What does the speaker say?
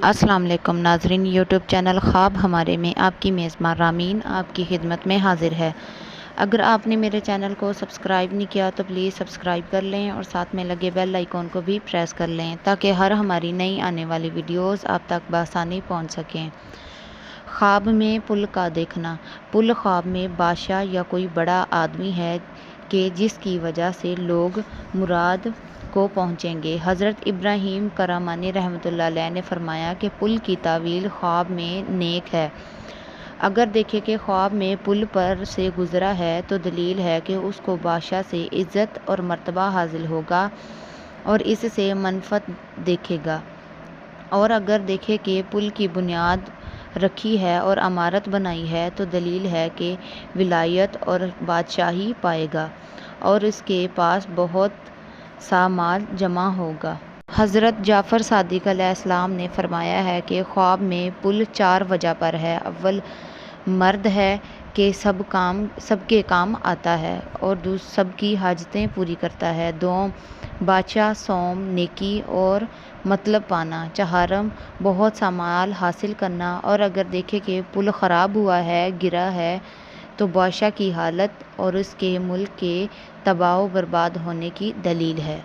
السلام علیکم ناظرین، یوٹیوب چینل خواب ہمارے میں آپ کی میزبان رامین آپ کی خدمت میں حاضر ہے۔ اگر آپ نے میرے چینل کو سبسکرائب نہیں کیا تو پلیز سبسکرائب کر لیں اور ساتھ میں لگے بیل آئیکن کو بھی پریس کر لیں تاکہ ہر ہماری نئی آنے والی ویڈیوز آپ تک بآسانی پہنچ سکیں۔ خواب میں پل کا دیکھنا۔ پل خواب میں بادشاہ یا کوئی بڑا آدمی ہے کہ جس کی وجہ سے لوگ مراد کو پہنچیں گے۔ حضرت ابراہیم کرامانی رحمۃ اللہ علیہ نے فرمایا کہ پل کی تعویل خواب میں نیک ہے۔ اگر دیکھیں کہ خواب میں پل پر سے گزرا ہے تو دلیل ہے کہ اس کو بادشاہ سے عزت اور مرتبہ حاصل ہوگا اور اس سے منفعت دیکھے گا، اور اگر دیکھے کہ پل کی بنیاد رکھی ہے اور عمارت بنائی ہے تو دلیل ہے کہ ولایت اور بادشاہی پائے گا اور اس کے پاس بہت سا مال جمع ہوگا۔ حضرت جعفر صادق علیہ السلام نے فرمایا ہے کہ خواب میں پل 4 وجہ پر ہے۔ اول، مرد ہے کہ سب کے کام آتا ہے اور سب کی حاجتیں پوری کرتا ہے۔ دوم، بادشاہ سوم، نیکی اور مطلب پانا۔ چہارم، بہت سا مال حاصل کرنا، اور اگر دیکھے کہ پل خراب ہوا ہے، گرا ہے تو بادشاہ کی حالت اور اس کے ملک کے تباہ و برباد ہونے کی دلیل ہے۔